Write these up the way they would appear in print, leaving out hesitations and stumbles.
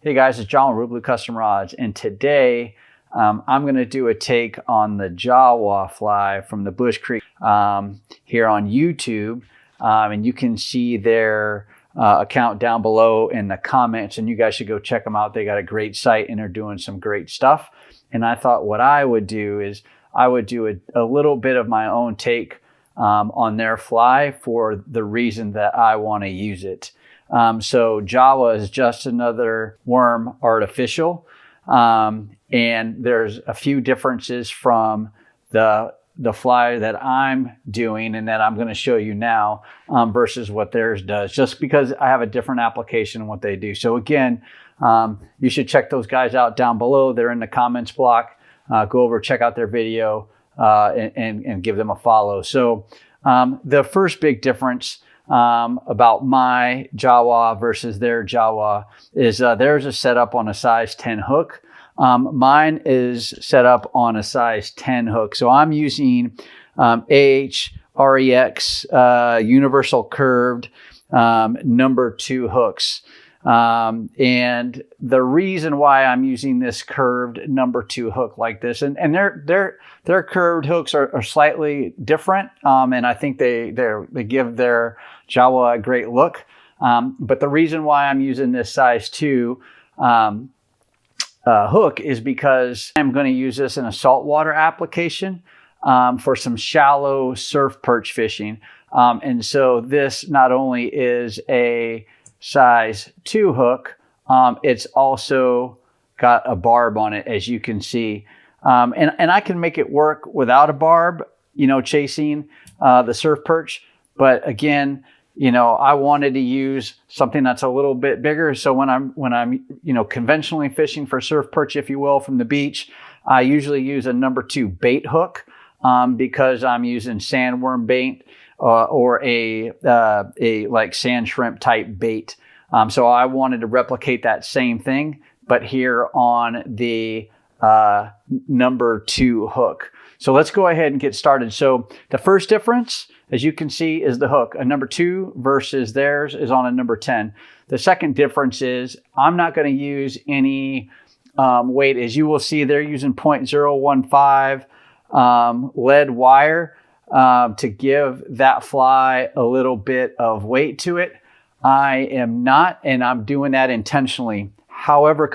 Hey guys, it's John with ReelBlue Custom Rods, and today I'm going to do a take on the JAWA fly from the Bush Creek here on YouTube, and you can see their account down below in the comments, and you guys should go check them out. They got a great site and they're doing some great stuff. And I thought what I would do is I would do a little bit of my own take on their fly for the reason that I want to use it. So JAWA is just another worm artificial, and there's a few differences from the fly that I'm doing and that I'm going to show you now versus what theirs does, just because I have a different application in what they do. So again, you should check those guys out down below. They're in the comments block. Go over, check out their video, and give them a follow. So the first big difference about my JAWA versus their JAWA is theirs is set up on a size 10 hook. Mine is set up on a size 10 hook. So I'm using REX universal curved number 2 hooks. And the reason why I'm using this curved number 2 hook like this, and their curved hooks are slightly different, and I think they give their JAWA a great look. But the reason why I'm using this size 2 hook is because I'm going to use this in a saltwater application for some shallow surf perch fishing. And so this not only is a size 2 hook, it's also got a barb on it, as you can see. And I can make it work without a barb, you know, chasing the surf perch. But again, you know, I wanted to use something that's a little bit bigger. So when I'm you know, conventionally fishing for surf perch, if you will, from the beach, I usually use a number 2 bait hook because I'm using sandworm bait or a like sand shrimp type bait. So I wanted to replicate that same thing, but here on the number 2 hook. So let's go ahead and get started. So the first difference, as you can see, is the hook. A number 2 versus theirs is on a number 10. The second difference is I'm not going to use any weight. As you will see, they're using 0.015 lead wire to give that fly a little bit of weight to it. I am not, and I'm doing that intentionally. However,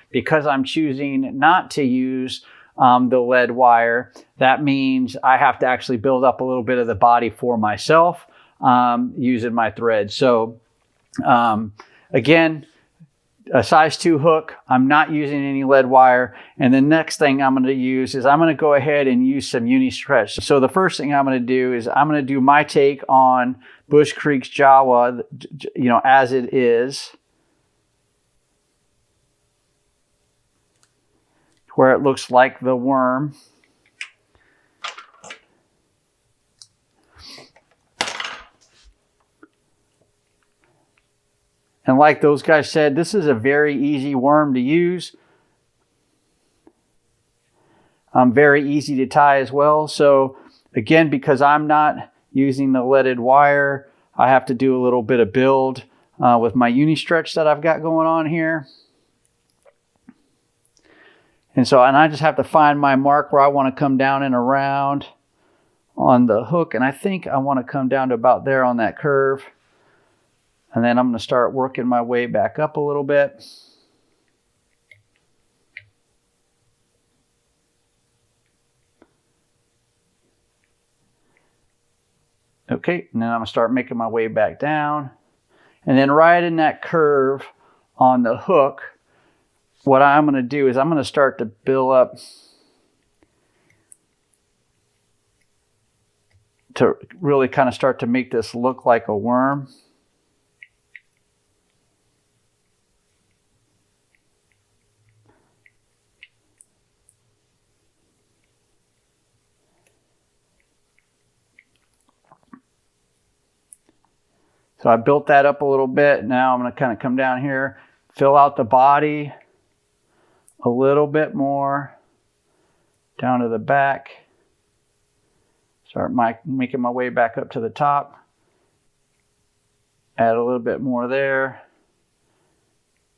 because I'm choosing not to use the lead wire, that means I have to actually build up a little bit of the body for myself using my thread. So again, a size 2 hook, I'm not using any lead wire. And the next thing I'm going to use is I'm going to go ahead and use some uni stretch. So the first thing I'm going to do is I'm going to do my take on Bush Creek's JAWA, you know, as it is, where it looks like the worm. And like those guys said, this is a very easy worm to use. Very easy to tie as well. So again, because I'm not using the leaded wire, I have to do a little bit of build with my uni stretch that I've got going on here. And I just have to find my mark where I want to come down and around on the hook. And I think I want to come down to about there on that curve. And then I'm going to start working my way back up a little bit. Okay, and then I'm going to start making my way back down. And then right in that curve on the hook, what I'm going to do is I'm going to start to build up to really kind of start to make this look like a worm. So I built that up a little bit. Now I'm going to kind of come down here, fill out the body a little bit more down to the back. Start making my way back up to the top. Add a little bit more there.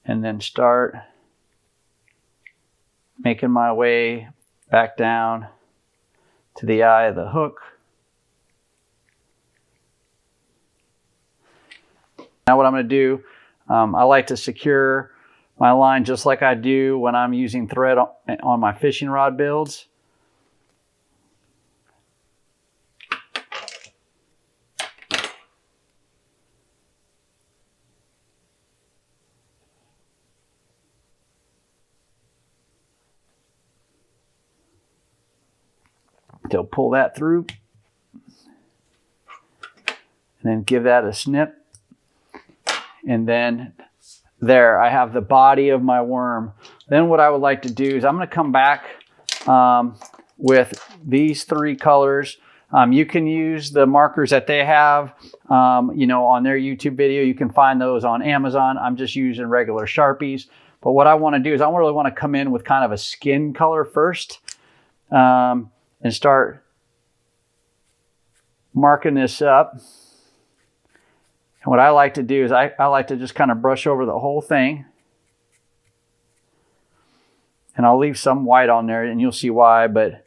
and then start making my way back down to the eye of the hook. Now what I'm going to do, I like to secure my line just like I do when I'm using thread on my fishing rod builds. They'll pull that through and then give that a snip. And then there, I have the body of my worm. Then what I would like to do is I'm going to come back with these 3 colors. You can use the markers that they have, you know, on their YouTube video. You can find those on Amazon. I'm just using regular Sharpies. But what I want to do is I really want to come in with kind of a skin color first and start marking this up. And what I like to do is I like to just kind of brush over the whole thing. And I'll leave some white on there and you'll see why, but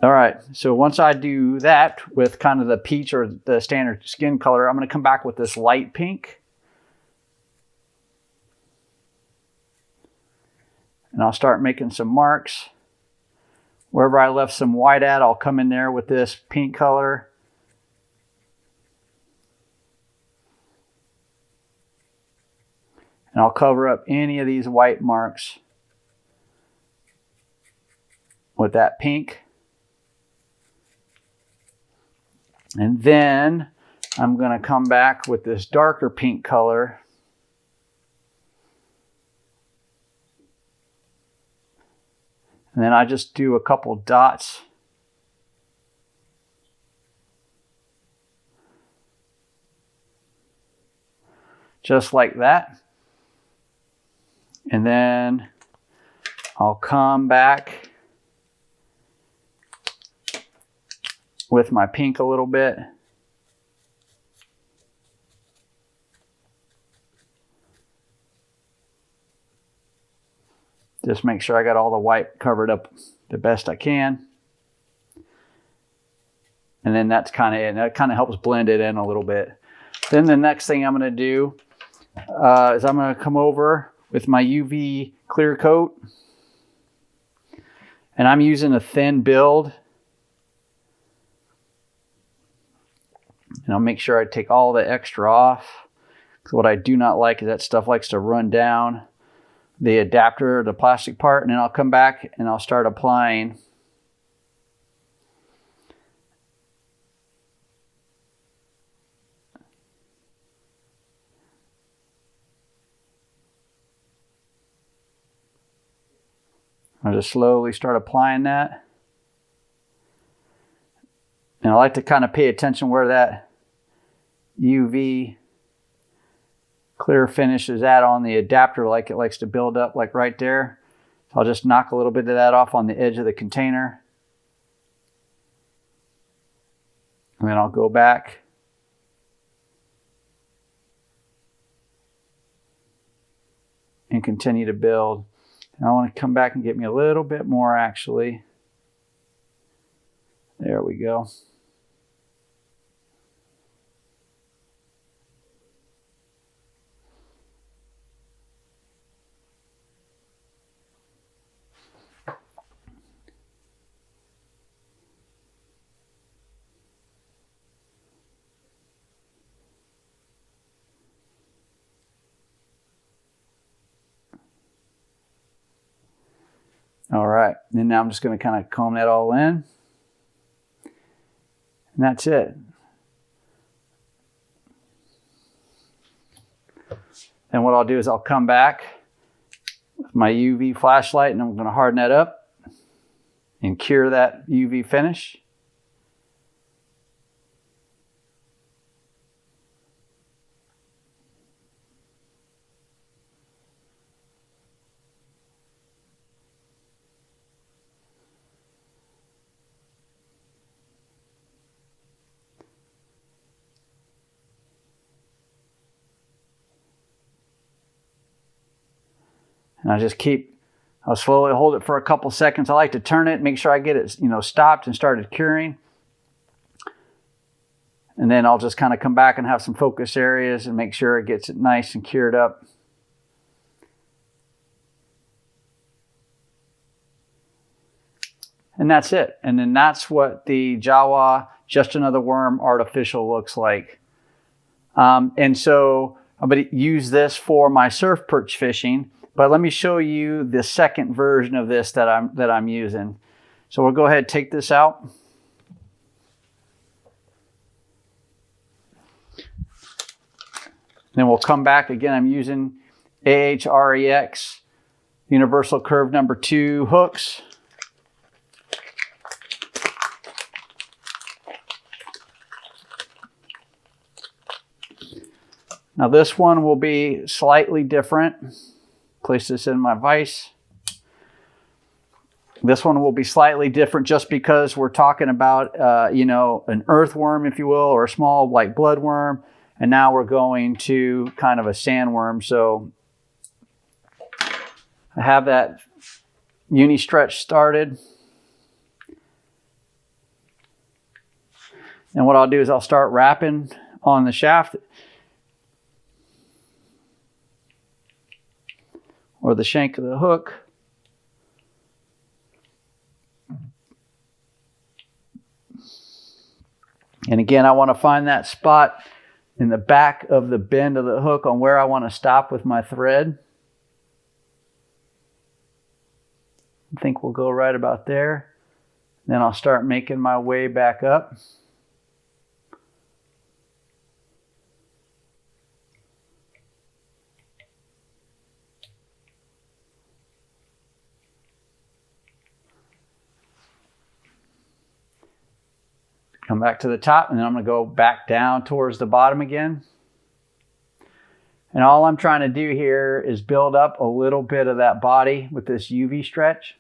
all right. So once I do that with kind of the peach or the standard skin color, I'm going to come back with this light pink. And I'll start making some marks. Wherever I left some white at, I'll come in there with this pink color. And I'll cover up any of these white marks with that pink. And then I'm going to come back with this darker pink color. And then I just do a couple dots. Just like that. And then I'll come back with my pink a little bit. Just make sure I got all the white covered up the best I can. And then that's kind of it. And that kind of helps blend it in a little bit. Then the next thing I'm going to do is I'm going to come over with my UV clear coat. And I'm using a thin build. And I'll make sure I take all the extra off. Because what I do not like is that stuff likes to run down the adapter, the plastic part. And then I'll come back and I'll start applying. I'll just slowly start applying that. And I like to kind of pay attention where that UV clear finish is at on the adapter, like it likes to build up like right there. So I'll just knock a little bit of that off on the edge of the container. And then I'll go back. And continue to build. And I want to come back and get me a little bit more actually. There we go. All right, and now I'm just going to kind of comb that all in. And that's it. And what I'll do is I'll come back with my UV flashlight and I'm going to harden that up and cure that UV finish. And I'll slowly hold it for a couple seconds. I like to turn it, make sure I get it, stopped and started curing. And then I'll just kind of come back and have some focus areas and make sure it gets it nice and cured up. And that's it. And then that's what the JAWA Just Another Worm Artificial looks like. And so I'm going to use this for my surf perch fishing. But let me show you the second version of this that I'm using. So we'll go ahead and take this out. Then we'll come back again. I'm using AHREX Universal Curve number 2 hooks. Now this one will be slightly different. Place this in my vise. This one will be slightly different just because we're talking about, an earthworm, if you will, or a small like bloodworm. And now we're going to kind of a sandworm. So I have that uni stretch started. And what I'll do is I'll start wrapping on the shaft or the shank of the hook. And again, I want to find that spot in the back of the bend of the hook on where I want to stop with my thread. I think we'll go right about there. Then I'll start making my way back up. Come back to the top, and then I'm going to go back down towards the bottom again. And all I'm trying to do here is build up a little bit of that body with this UV stretch.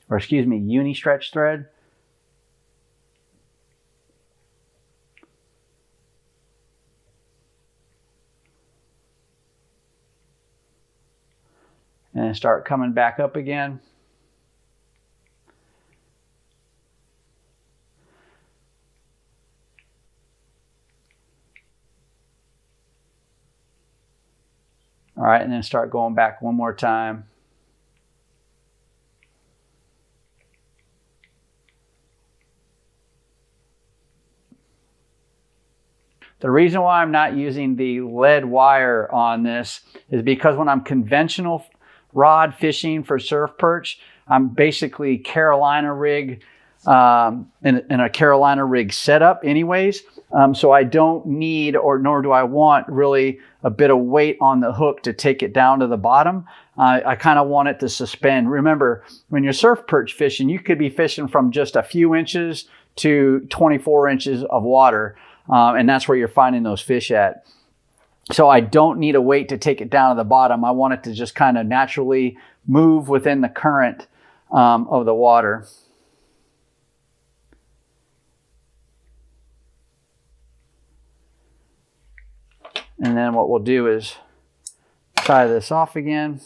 Or excuse me, uni stretch thread. And start coming back up again. All right, and then start going back one more time. The reason why I'm not using the lead wire on this is because when I'm conventional rod fishing for surf perch, I'm basically Carolina rig in a Carolina rig setup anyways. So I don't need, or nor do I want really a bit of weight on the hook to take it down to the bottom. I kind of want it to suspend. Remember, when you're surf perch fishing, you could be fishing from just a few inches to 24 inches of water. And that's where you're finding those fish at. So I don't need a weight to take it down to the bottom. I want it to just kind of naturally move within the current of the water. And then what we'll do is tie this off again.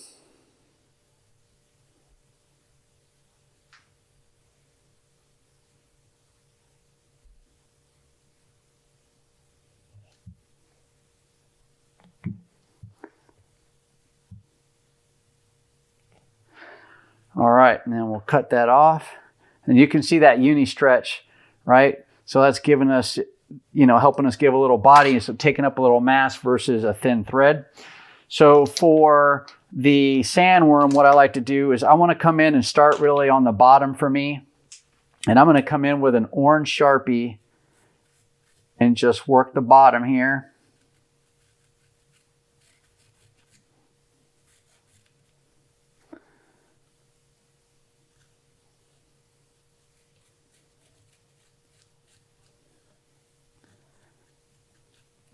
All right, and then we'll cut that off. And you can see that uni stretch, right? So that's giving us, helping us give a little body, so taking up a little mass versus a thin thread. So for the sandworm, what I like to do is I want to come in and start really on the bottom for me. And I'm going to come in with an orange Sharpie and just work the bottom here.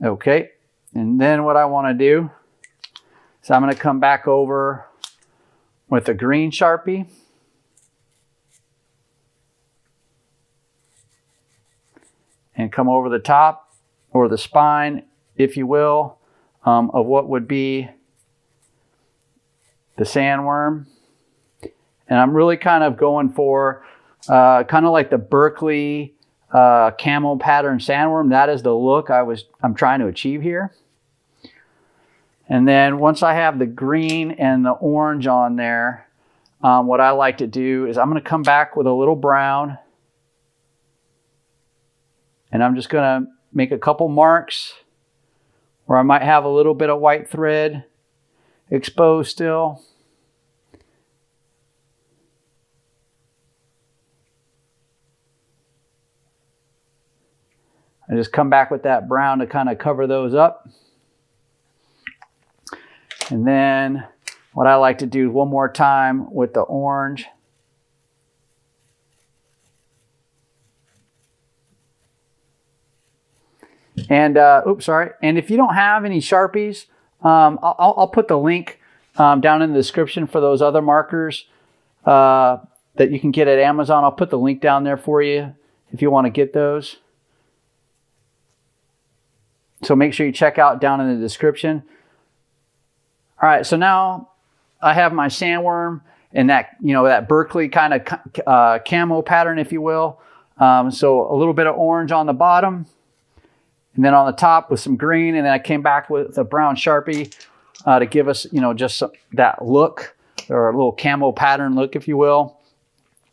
Okay, and then what I want to do is I'm going to come back over with a green Sharpie. And come over the top or the spine, if you will, of what would be the sandworm. And I'm really kind of going for kind of like the Berkeley camo pattern sandworm. That is the look I'm trying to achieve here. And then once I have the green and the orange on there, what I like to do is I'm going to come back with a little brown. And I'm just going to make a couple marks where I might have a little bit of white thread exposed still. I just come back with that brown to kind of cover those up. And then what I like to do one more time with the orange. And, oops, sorry. And if you don't have any Sharpies, I'll put the link down in the description for those other markers that you can get at Amazon. I'll put the link down there for you if you want to get those. So make sure you check out down in the description. All right, so now I have my sandworm and that, that Berkeley kind of camo pattern, if you will. So a little bit of orange on the bottom, and then on the top with some green, and then I came back with a brown Sharpie to give us, just that look, or a little camo pattern look, if you will.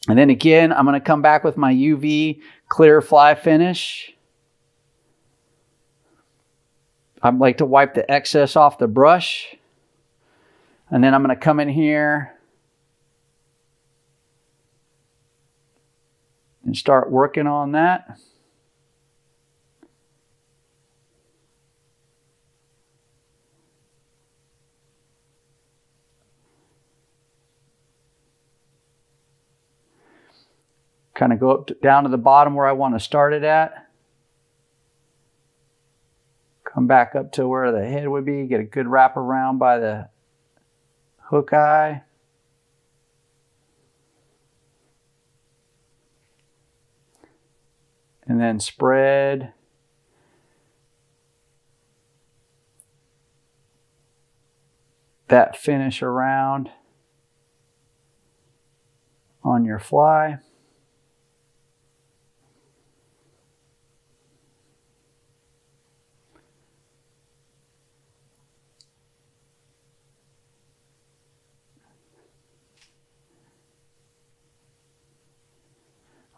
And then again, I'm going to come back with my UV clear fly finish. I like to wipe the excess off the brush. And then I'm going to come in here and start working on that. Kind of go down to the bottom where I want to start it at. Come back up to where the head would be, get a good wrap around by the hook eye. And then spread that finish around on your fly.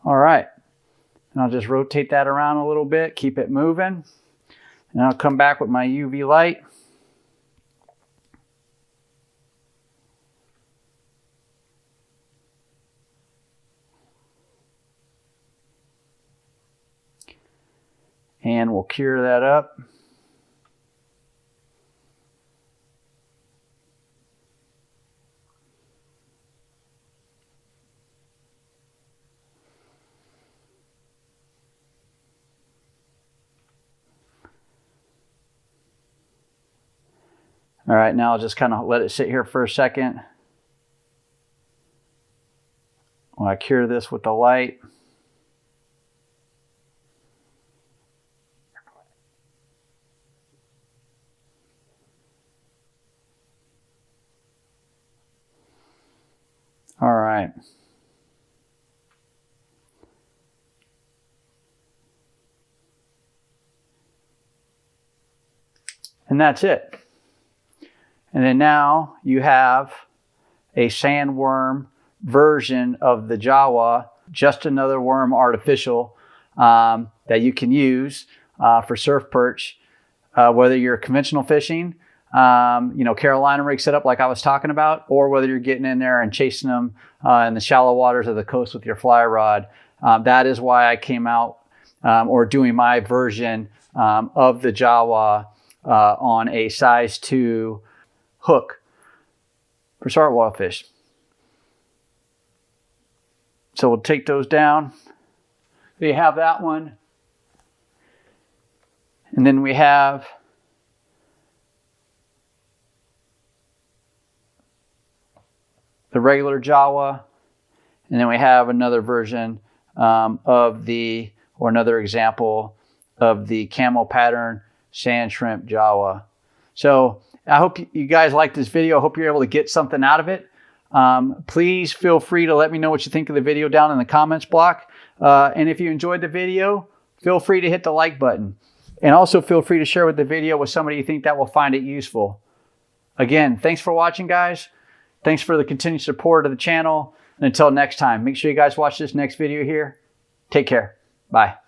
All right, and I'll just rotate that around a little bit, keep it moving, and I'll come back with my UV light. And we'll cure that up. All right, now I'll just kind of let it sit here for a second while I cure this with the light. All right. And that's it. And then now you have a sandworm version of the JAWA, just another worm artificial that you can use for surf perch, whether you're conventional fishing, Carolina rig setup like I was talking about, or whether you're getting in there and chasing them in the shallow waters of the coast with your fly rod. That is why I came out or doing my version of the JAWA on a size 2 hook for saltwater fish. So we'll take those down. So you have that one. And then we have the regular JAWA. And then we have another version or another example of the camo pattern sand shrimp JAWA. So I hope you guys like this video. I hope you're able to get something out of it. Please feel free to let me know what you think of the video down in the comments block. And if you enjoyed the video, feel free to hit the like button. And also feel free to share the video with somebody you think that will find it useful. Again, thanks for watching, guys. Thanks for the continued support of the channel. And until next time, make sure you guys watch this next video here. Take care. Bye.